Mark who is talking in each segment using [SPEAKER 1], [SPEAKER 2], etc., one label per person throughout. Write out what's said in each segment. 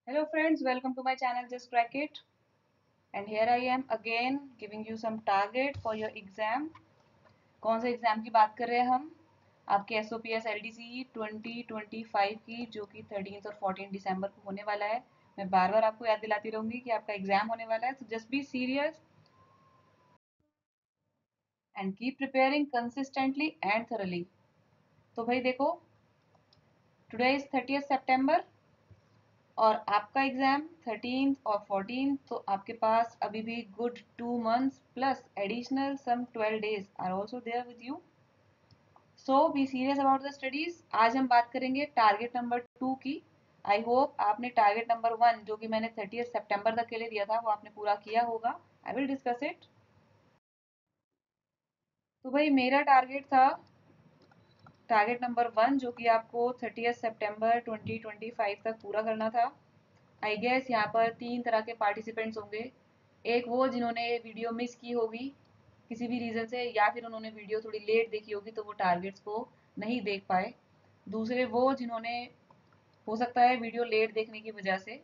[SPEAKER 1] Hello friends, welcome to my channel Just Crack It, and here I am again giving you some target for your exam. कौन से exam की बात कर रहे हैं हम? आपके SOPS LDC 2025 की, जो कि 13 और 14 दिसंबर को होने वाला है। मैं बार बार आपको याद दिलाती रहूंगी कि आपका एग्जाम होने वाला है, so just be serious and keep preparing consistently and thoroughly. तो भाई देखो, today is 30th September और आपका एग्जाम 13 और 14, तो आपके पास अभी भी good 2 months plus additional some 12 days are also there with you. So be serious about the studies. आज हम बात करेंगे टारगेट नंबर 2 की. आई होप आपने टारगेट नंबर 1 जो कि मैंने 30 सितंबर तक के लिए दिया था वो आपने पूरा किया होगा. I will discuss it. तो भाई मेरा टारगेट था टारगेट नंबर 1 जो कि आपको 30 सितंबर 2025 तक पूरा करना था. आई गेस यहाँ पर 3 तरह के पार्टिसिपेंट्स होंगे. एक वो जिन्होंने वीडियो मिस की होगी किसी भी रीज़न से, या फिर उन्होंने वीडियो थोड़ी लेट देखी होगी तो वो टारगेट्स को नहीं देख पाए. दूसरे वो जिन्होंने, हो सकता है वीडियो लेट देखने की वजह से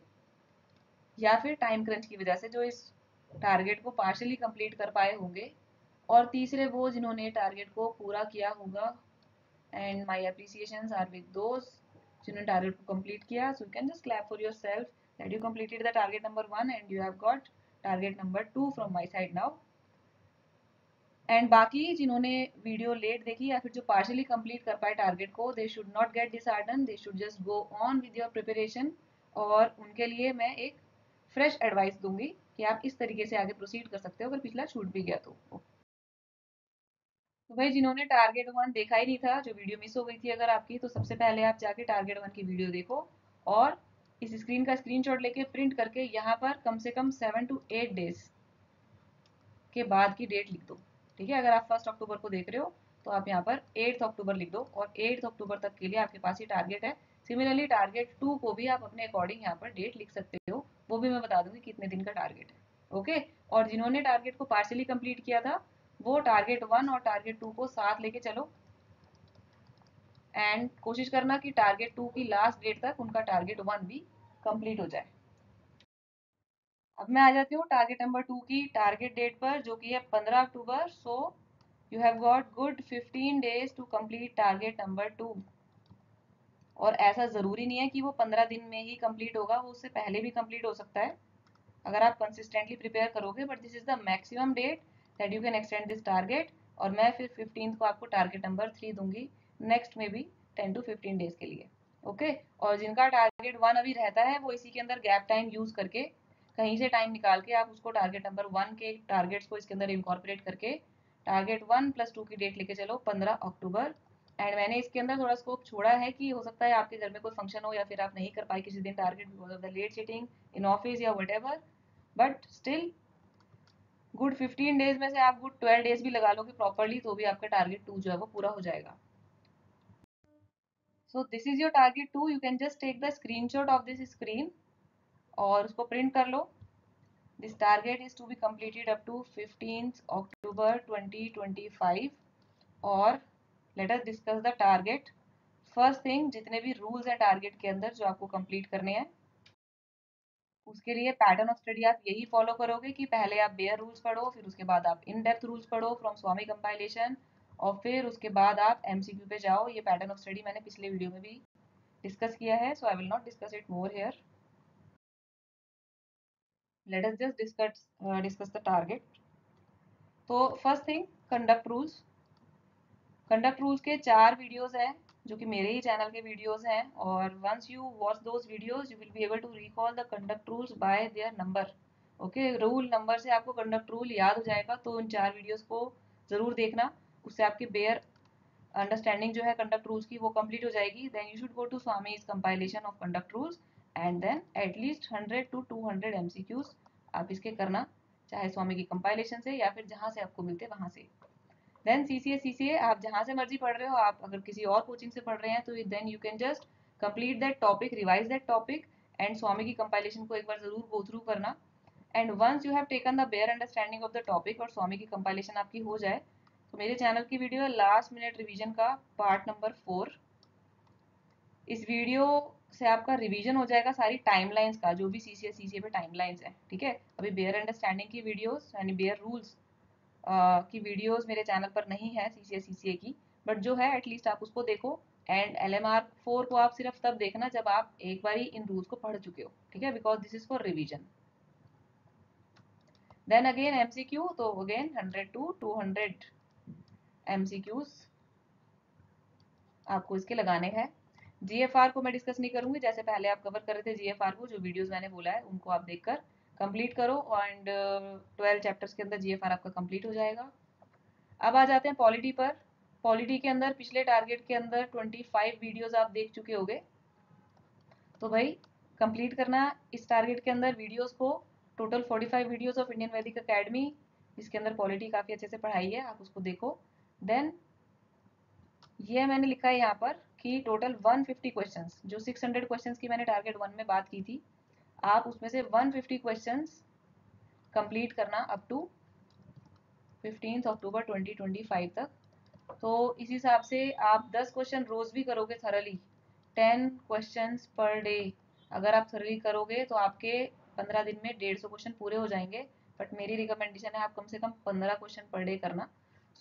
[SPEAKER 1] या फिर टाइम क्रंच की वजह से, जो इस टारगेट को पार्शली कंप्लीट कर पाए होंगे. और तीसरे वो जिन्होंने टारगेट को पूरा किया होगा. And my appreciations are with those जिन्होंने टारगेट को कंप्लीट किया. So you can just clap for yourself that you completed the target number 1 and you have got target number 2 from my side now. And बाकी जिन्होंने video late देखी या फिर जो partially complete कर पाए टारगेट को, they should not get disheartened, they should just go on with your preparation. और उनके लिए मैं एक फ्रेश एडवाइस दूंगी कि आप इस तरीके से आगे प्रोसीड कर सकते हो अगर पिछला छूट भी गया तो भाई जिन्होंने टारगेट 1 देखा ही नहीं था, जो वीडियो मिस हो गई थी अगर आपकी, तो सबसे पहले आप जाके टारगेट 1 की वीडियो देखो और इस स्क्रीन का स्क्रीनशॉट लेके प्रिंट करके यहाँ पर कम से कम 7 to 8 days के बाद की डेट लिख दो. ठीक है, अगर आप 1 अक्टूबर को देख रहे हो तो आप यहाँ पर 8 अक्टूबर लिख दो और 8 अक्टूबर तक के लिए आपके पास ये टारगेट है. सिमिलरली टारगेट 2 को भी आप अपने अकॉर्डिंग यहाँ पर डेट लिख सकते हो, वो भी मैं बता दूंगी कितने दिन का टारगेट है. ओके. और जिन्होंने टारगेट को पार्शियली कंप्लीट किया था वो टारगेट 1 और टारगेट 2 को साथ लेके चलो एंड कोशिश करना कि टारगेट 2 की लास्ट डेट तक उनका टारगेट 1 भी कंप्लीट हो जाए. अब मैं आ जाती हूँ टारगेट नंबर 2 की टारगेट डेट पर, जो कि है 15 अक्टूबर. So you have got good 15 days to complete target number 2. और ऐसा ज़रूरी नहीं है कि वो 15 दिन में ही कंप्लीट होगा, वो उससे पहले भी कंप्लीट हो सकता है अगर आप कंसिस्टेंटली प्रिपेयर करोगे. But this is the maximum date that you can extend this target. और मैं फिर 15 को आपको टारगेट नंबर 3 दूंगी नेक्स्ट में भी 10 to 15 days के लिए. ओके. और जिनका टारगेट 1 अभी रहता है वो इसी के अंदर गैप टाइम यूज करके कहीं से टाइम निकाल के आप उसको टारगेट नंबर 1 के टारगेट्स को इसके अंदर इनकॉर्पोरेट करके टारगेट 1+2 की डेट लेके चलो 15 अक्टूबर. एंड मैंने इसके अंदर थोड़ा स्कोप छोड़ा है कि हो सकता है आपके घर में कोई फंक्शन हो या फिर आप नहीं कर पाए किसी दिन target because of the late sitting in office या whatever. But still good 15 days में से आप गुड 12 days भी लगा लोगे प्रॉपरली तो भी आपका टारगेट 2 जो है वो पूरा हो जाएगा. So this is your target 2. You can just take the screenshot of this screen और उसको प्रिंट कर लो. This target is to be completed up to 15th October 2025. और let us discuss the target. First thing, जितने भी rules हैं target के अंदर जो आपको कंप्लीट करने हैं, उसके लिए पैटर्न ऑफ स्टडी आप यही फॉलो करोगे कि पहले आप बेयर रूल्स पढ़ो, फिर उसके बाद आप इन डेप्थ रूल्स पढ़ो फ्रॉम स्वामी कंपाइलेशन, और फिर उसके बाद आप एमसीक्यू पे जाओ. ये पैटर्न ऑफ स्टडी मैंने पिछले वीडियो में भी डिस्कस किया है, so I will not discuss it more here. Let us just discuss the target. तो first thing, conduct rules. Conduct rules के 4 वीडियोस हैं जो कि मेरे ही चैनल के वीडियोस हैं, और once you watch those videos you will be able to recall the conduct rules by their number. Okay, rule number से आपको कंडक्ट रूल याद हो जाएगा, तो उन 4 वीडियोस को ज़रूर देखना. उससे आपकी बेयर अंडरस्टैंडिंग जो है कंडक्ट रूल्स की वो कंप्लीट हो जाएगी. Then you should go to Swami's compilation of conduct rules and then at least 100 to 200 MCQs आप इसके करना, चाहे स्वामी की कंपाइलेशन से या फिर जहाँ से आपको मिलते वहाँ से. देन सीसीए आप जहाँ से मर्जी पढ़ रहे हो, आप अगर किसी और कोचिंग से पढ़ रहे हैं तो then you can just complete that topic, revise that topic and Swami की कंपाइलेशन को एक बार जरूर गो थ्रू करना. And once you have taken the bare understanding of the topic और स्वामी की कंपाइलेशन आपकी हो जाए, तो मेरे चैनल की वीडियो लास्ट मिनट रिवीजन का पार्ट नंबर 4. इस वीडियो से आपका रिवीजन हो जाएगा सारी टाइमलाइंस का, जो भी सीसीए पे टाइमलाइंस है, ठीक है। अभी बेयर अंडरस्टैंडिंग की वीडियोस यानी बेयर रूल्स की वीडियोस मेरे चैनल पर नहीं है सीसीए की, बट जो है एटलीस्ट आप उसको देखो। एंड LMR4 को आप सिर्फ तब देखना जब आप एक बार ही इन रूल्स को पढ़ चुके हो, ठीक है, because this is for revision. Then again MCQ, तो अगेन 100 to 200 MCQs आपको इसके लगाने हैं। GFR को मैं डिस्कस नहीं करूंगी, जैसे पहले आप कवर कर रहे थे GFR को, जो वीडियोस मैंने बोला है उनको आप देखकर कंप्लीट करो। एंड 12 चैप्टर्स के अंदर GFR आपका कंप्लीट हो जाएगा। अब आ जाते हैं पॉलिटी पर। पॉलिटी के अंदर पिछले टारगेट के अंदर 25 वीडियोस आप देख चुके होंगे, तो भाई कंप्लीट करना इस टारगेट के अंदर वीडियोस को। टोटल 45 वीडियोस ऑफ इंडियन वैदिक अकेडमी, जिसके अंदर पॉलिटी काफ़ी अच्छे से पढ़ाई है, आप उसको देखो। देन ये मैंने लिखा है यहाँ पर कि टोटल 150 क्वेश्चंस, जो 600 क्वेश्चंस की मैंने टारगेट 1 में बात की थी, आप उसमें से 150 क्वेश्चंस कंप्लीट करना अप टू 15 अक्टूबर 2025 तक। तो इस हिसाब से आप 10 क्वेश्चन रोज भी करोगे थरली, 10 क्वेश्चंस पर डे अगर आप थरली करोगे तो आपके 15 दिन में 150 क्वेश्चन पूरे हो जाएंगे। बट मेरी रिकमेंडेशन है आप कम से कम 15 क्वेश्चन पर डे करना,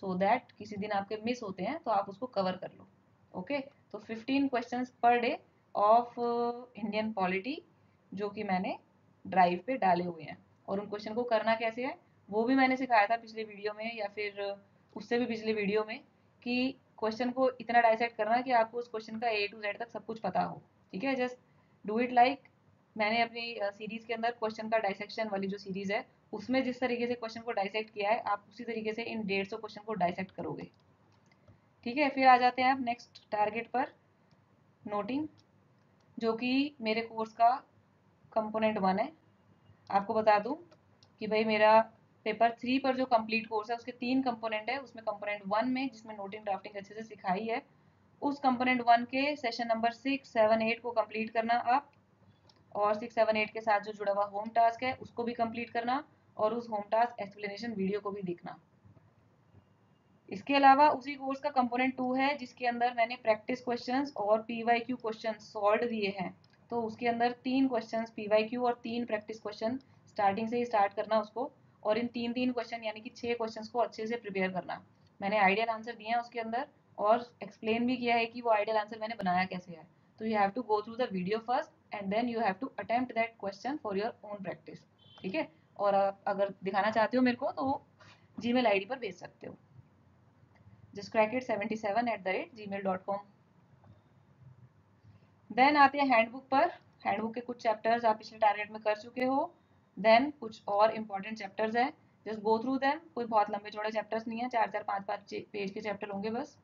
[SPEAKER 1] सो दैट किसी दिन आपके मिस होते हैं तो आप उसको कवर कर लो। ओके, तो 15 questions per day of Indian polity जो कि मैंने ड्राइव पे डाले हुए हैं। और उन क्वेश्चन को करना कैसे है वो भी मैंने सिखाया था पिछले वीडियो में, या फिर उससे भी पिछले वीडियो में, कि क्वेश्चन को इतना डाइसेक्ट करना कि आपको उस क्वेश्चन का A to Z तक सब कुछ पता हो, ठीक है। जस्ट डू इट लाइक मैंने अपनी सीरीज के अंदर क्वेश्चन का डाइसेक्शन वाली जो सीरीज है उसमें जिस तरीके से क्वेश्चन को डाइसेक्ट किया है, आप उसी तरीके से इन 150 क्वेश्चन को डाइसेक्ट करोगे, ठीक है। फिर आ जाते हैं आप नेक्स्ट टारगेट पर, नोटिंग, जो कि मेरे कोर्स का कंपोनेंट 1 है। आपको बता दूं कि भाई मेरा पेपर 3 पर जो कंप्लीट कोर्स है उसके 3 कंपोनेंट है। उसमें कंपोनेंट 1 में जिसमें नोटिंग ड्राफ्टिंग अच्छे से सिखाई है, उस कंपोनेंट 1 के सेशन नंबर 6, 7, 8 को कंप्लीट करना आप। और 6, 7, 8 के साथ जो जुड़ा हुआ होम टास्क है उसको भी कंप्लीट करना, और उस होम टास्क एक्सप्लेनेशन वीडियो को भी देखना। इसके अलावा उसी कोर्स का कंपोनेंट 2 है जिसके अंदर मैंने प्रैक्टिस क्वेश्चंस और PYQ क्वेश्चन सॉल्व दिए हैं। तो उसके अंदर 3 क्वेश्चंस PYQ और 3 प्रैक्टिस क्वेश्चन स्टार्टिंग से ही स्टार्ट करना उसको, और इन 3 क्वेश्चन यानी कि 6 क्वेश्चंस को अच्छे से प्रिपेयर करना। मैंने आइडियल आंसर दिए हैं उसके अंदर, और एक्सप्लेन भी किया है कि वो आइडियल आंसर मैंने बनाया कैसे है। तो you have to go through the video first and then you have to attempt that question for your own practice, ठीक है। और अगर दिखाना चाहते हो मेरे को तो जीमेल आईडी पर भेज सकते हो, justcrackit77@gmail.com। देन आते हैं हैंडबुक पर। हैंडबुक के कुछ चैप्टर्स आप पिछले टारगेट में कर चुके हो, देन कुछ और इंपॉर्टेंट चैप्टर्स हैं, जस्ट गो थ्रू देम। कोई बहुत लंबे चौड़े चैप्टर्स नहीं है, 4-4, 5-5 पेज के चैप्टर होंगे बस।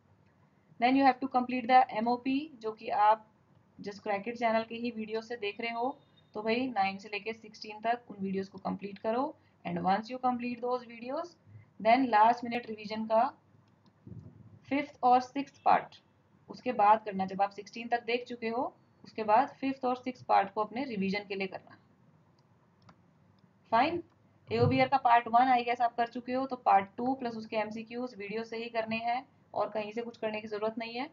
[SPEAKER 1] Then you have to complete the MOP, जो कि आप जस्ट क्रैकेट चैनल के ही वीडियो से देख रहे हो। तो भाई 9 से लेके 16 तक उन वीडियोस को कंप्लीट करो। And once you complete those videos, then last minute revision का 5th और 6th पार्ट उसके बाद करना। जब आप 16 तक देख चुके हो उसके बाद 5th और 6th पार्ट को अपने रिवीजन के लिए करना। फाइन। AOBR का पार्ट 1 आई गेस आप कर चुके हो, तो पार्ट 2 प्लस उसके MCQs वीडियो से ही करने हैं और कहीं से कुछ करने की जरूरत नहीं है।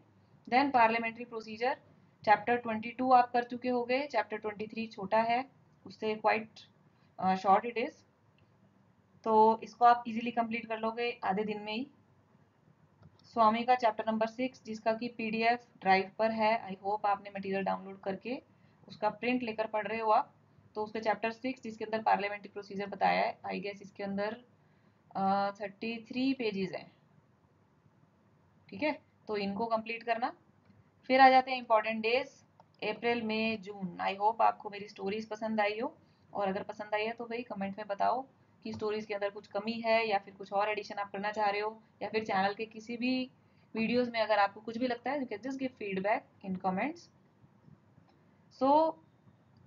[SPEAKER 1] देन पार्लियामेंट्री प्रोसीजर चैप्टर 22 आप कर चुके होंगे। चैप्टर 23 छोटा है, उससे क्वाइट शॉर्ट इट इज, तो इसको आप इजीली कंप्लीट कर लोगे आधे दिन में ही। स्वामी का चैप्टर नंबर 6 जिसका कि PDF ड्राइव पर है, आई होप आपने मटेरियल डाउनलोड करके उसका प्रिंट लेकर पढ़ रहे हो आप। तो उसके चैप्टर 6 जिसके अंदर पार्लियामेंट्री प्रोसीजर बताया है, आई गेस इसके अंदर 33 पेजेस हैं, ठीक है। तो इनको कंप्लीट करना। फिर आ जाते हैं इंपॉर्टेंट डेज, अप्रैल, मई, जून। आई होप आपको मेरी स्टोरीज पसंद आई हो, और अगर पसंद आई है तो भाई कमेंट में बताओ कि स्टोरीज के अंदर कुछ कमी है या फिर कुछ और एडिशन आप करना चाह रहे हो, या फिर चैनल के किसी भी वीडियोस में अगर आपको कुछ भी लगता है you can just give feedback in comments. So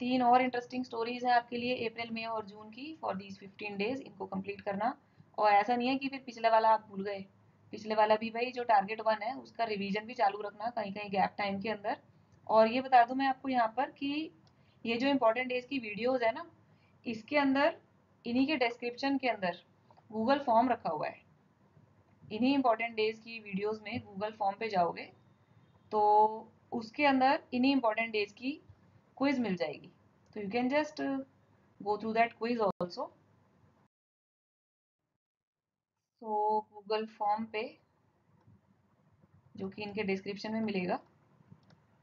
[SPEAKER 1] 3 और इंटरेस्टिंग स्टोरीज हैं आपके लिए अप्रैल, मई और जून की फॉर दीज 15 डेज। इनको कंप्लीट करना, और ऐसा नहीं है कि फिर पिछले वाला आप भूल गए। पिछले वाला भी भाई जो टारगेट 1 है उसका रिवीजन भी चालू रखना कहीं कहीं गैप टाइम के अंदर। और ये बता दूं मैं आपको यहाँ पर कि ये जो इंपॉर्टेंट डेज की वीडियोज है ना, इसके अंदर इन्हीं के डिस्क्रिप्शन के अंदर गूगल फॉर्म रखा हुआ है। इन्हीं इंपॉर्टेंट डेज की वीडियोस में गूगल फॉर्म पे जाओगे तो उसके अंदर इन्हीं इंपॉर्टेंट डेज की क्विज मिल जाएगी, तो you can just go through that quiz also. So Google form पे, जो कि इनके डिस्क्रिप्शन में मिलेगा,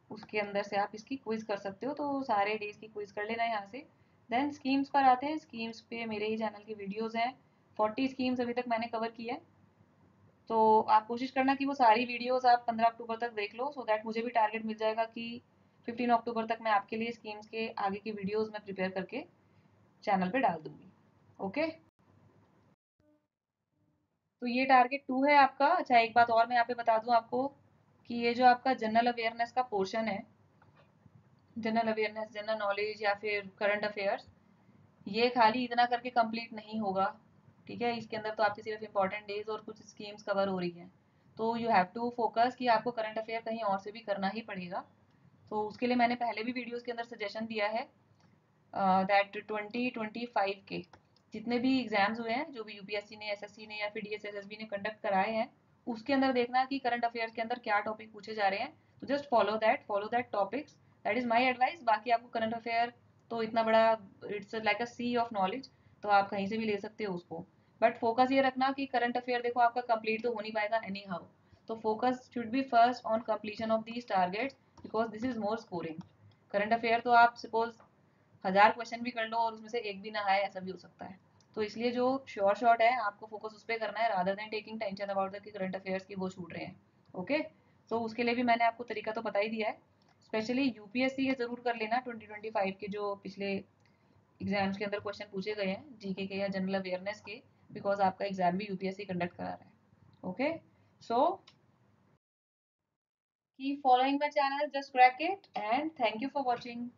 [SPEAKER 1] उसके अंदर से आप इसकी क्विज कर सकते हो, तो सारे डेज की क्विज कर लेना यहाँ से। देन स्कीम्स पर आते हैं। स्कीम्स पे मेरे ही चैनल की वीडियोस हैं, 40 स्कीम्स अभी तक मैंने कवर की है। तो आप कोशिश करना कि वो सारी वीडियोस आप 15 अक्टूबर तक देख लो, सो दैट मुझे भी टारगेट मिल जाएगा कि 15 अक्टूबर तक मैं आपके लिए स्कीम्स के आगे की वीडियोस में प्रिपेयर करके चैनल पे डाल दूंगी। ओके, तो ये टारगेट 2 है आपका। अच्छा, एक बात और मैं यहाँ पे बता दूं आपको कि ये जो आपका जनरल अवेयरनेस का पोर्शन है, जनरल अवेयरनेस, जनरल नॉलेज या फिर करंट अफेयर्स, ये खाली इतना करके कंप्लीट नहीं होगा। ठीक है, इसके अंदर तो आपकी सिर्फ इंपॉर्टेंट डेज और कुछ स्कीम्स कवर हो रही हैं, तो यू हैव टू फोकस कि आपको करंट अफेयर कहीं और से भी करना ही पड़ेगा। तो उसके लिए मैंने पहले भी वीडियोस के अंदर सजेशन दिया है दैट 2025 के जितने भी एग्जाम्स हुए हैं, जो भी यूपीएससी ने, एसएससी ने या फिर डीएसएसएसबी ने कंडक्ट कराए हैं, उसके अंदर देखना कि करंट अफेयर्स के अंदर क्या टॉपिक पूछे जा रहे हैं। तो just follow that topics, that is my advice. बाकी आपको करंट अफेयर तो इतना बड़ा, it's like a sea of knowledge, तो आप कहीं से भी ले सकते हो उसको। बट फोकस ये रखना कि करंट अफेयर देखो आपका कंप्लीट तो हो नहीं पाएगा एनी हाउ, तो focus should be first on completion of these targets, because this is more scoring. Current affair तो आप सपोज 1000 क्वेश्चन भी कर लो और उसमें से एक भी ना आए, ऐसा भी हो सकता है। तो इसलिए जो श्योर शॉट है आपको फोकस उस पर करना है, rather than taking tension about the current affairs की वो छूट रहे हैं। ओके, तो उसके लिए भी मैंने आपको तरीका तो बता ही दिया है। स्पेशली यूपीएससी के जरूर कर लेना 2025 के जो पिछले एग्जाम्स के अंदर क्वेश्चन पूछे गए हैं, जीके के या जनरल अवेयरनेस के, बिकॉज आपका एग्जाम भी यूपीएससी कंडक्ट करा रहा है। Okay, so keep following my channel, just crack it, and thank you for watching.